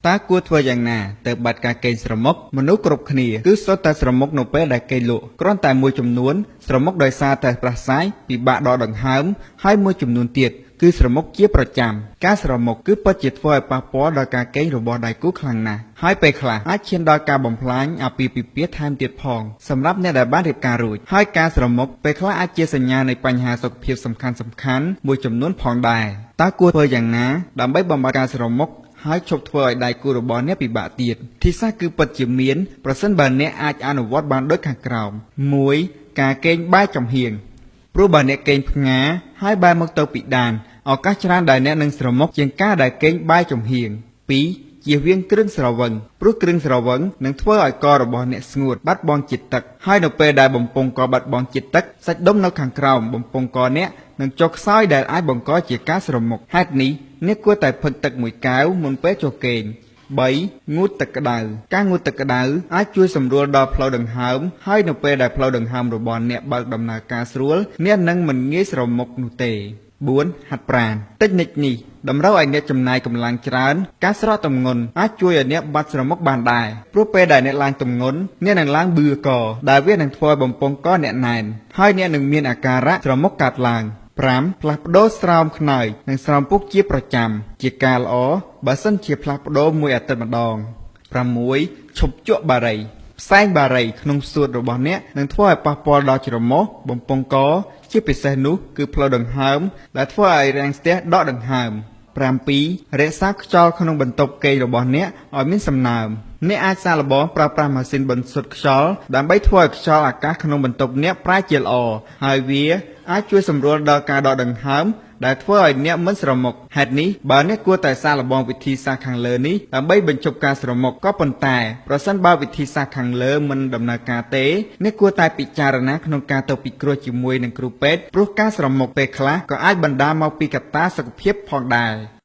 តើគួរធ្វើយ៉ាងណាទៅបាត់ការកេងស្រមុកមនុស្សគ្រប់គ្នាគឺសុទ្ធតែស្រមុកនៅពេលដែលគេលក់គ្រាន់តែមួយចំនួនស្រមុកដោយសារតែប្រសាយពិបាកដកដង្ហើមហើយមួយចំនួនទៀតគឺស្រមុកជាប្រចាំការស្រមុកគឺពិតជាធ្វើឲ្យប៉ះពាល់ដល់ការកេងរបស់ដៃគូខ្លាំងណាស់ហើយពេលខ្លះអាចឈានដល់ការបំផ្លាញអាពាហ៍ពិពាហ៍ថែមទៀតផងសម្រាប់អ្នកដែលបានរៀបការរួចហើយការស្រមុកពេលខ្លះអាចជាសញ្ញានៃបញ្ហាសុខភាពសំខាន់ៗមួយចំនួនផងដែរតើគួរធ្វើយ៉ាងណាដើម្បីបំបាត់ការស្រមុកហើយឈប់ធ្វើឲ្យដៃគូរបស់អ្នកពិបាកទៀតធីសាគឺពិតជាមានប្រសិនបើអ្នកអាចអនុវត្តបានដូចខាងក្រោម 1. ការកេងបែរចំហៀងព្រោះបើអ្នកកេងផ្ងាហើយបែរមុខទៅពីដានឱកាសច្រើនដែលអ្នកនឹងស្រមុកជាងការដែលកេងបែរចំហៀង 2. ជៀសវាងគ្រឿងស្រវឹងព្រោះគ្រឿងស្រវឹងនឹងធ្វើឲ្យករបស់អ្នកស្ងួតបាត់បង់ជាតិទឹកហើយនៅពេលដែលបំពង់កបាត់បង់ជាតិទឹកសាច់ដុំនៅខាងក្រោមបំពង់កអ្នកនឹងចុះខ្សោយដែលអាចបង្កជាការស្រមុកហេតុនេះអ្នកគួរតែផឹកទឹកមួយកែវមុនពេលចុះគេង 3. ងូតទឹកក្តៅការងូតទឹកក្តៅអាចជួយសម្រួលដល់ផ្លូវដង្ហើមហើយនៅពេលដែលផ្លូវដង្ហើមរបស់អ្នកបើកដំណើរការស្រួលអ្នកនឹងមិនងាយស្រមុកនោះទេ 4. ហាត់ប្រាណតិចនិចនេះតម្រូវឲ្យអ្នកចំណាយកម្លាំងច្រើនការស្រកទម្ងន់អាចជួយឲ្យអ្នកបាត់ស្រមុកបានដែរព្រោះពេលដែលអ្នកឡើងទម្ងន់អ្នកនឹងឡើងបឿកដែលវានឹងធ្វើឲ្យបំពង់កអ្នកណែនហើយអ្នកនឹងមានអាការៈស្រមុកកើតឡើង 5. ផ្លាស់ប្ដូរស្រោមខ្នើយនិងស្រោមពុកជាប្រចាំជាការល្អបើសិនជាផ្លាស់ប្ដូរមួយអាទិត្យម្ដង 6. ឈប់ជក់បារីផ្សែងបារីក្នុងសួតរបស់អ្នកនឹងធ្វើឲ្យប៉ះពាល់ដល់ច្រមុះបំពង់កជាពិសេសនោះគឺផ្លូវដង្ហើមដែលធ្វើឲ្យរាំងស្ទះដកដង្ហើម 7. រក្សាខ្យល់ក្នុងបន្ទប់គេងរបស់អ្នកឲ្យមានសំណើមអ្នកអាចសាកល្បងប្រើប្រាស់ម៉ាស៊ីនបន្សុទ្ធខ្យល់ដើម្បីធ្វើឲ្យខ្យល់អាកាសក្នុងបន្ទប់អ្នកប្រែជាល្អហើយវាអាចជួយសម្រួលដល់ការដកដង្ហើមដែលធ្វើឲ្យអ្នកមិនស្រមុកហេតុនេះបើអ្នកគួរតែសាកល្បងវិធីសាស្ត្រខាងលើនេះដើម្បីបញ្ឈប់ការស្រមុកក៏ប៉ុន្តែប្រសិនបើវិធីសាស្ត្រខាងលើមិនដំណើរការទេអ្នកគួរតែពិចារណាក្នុងការទៅពិគ្រោះជាមួយនឹងគ្រូពេទ្យព្រោះការស្រមុកពេលខ្លះក៏អាចបណ្ដាលមកពីកត្តាសុខភាពផងដែរ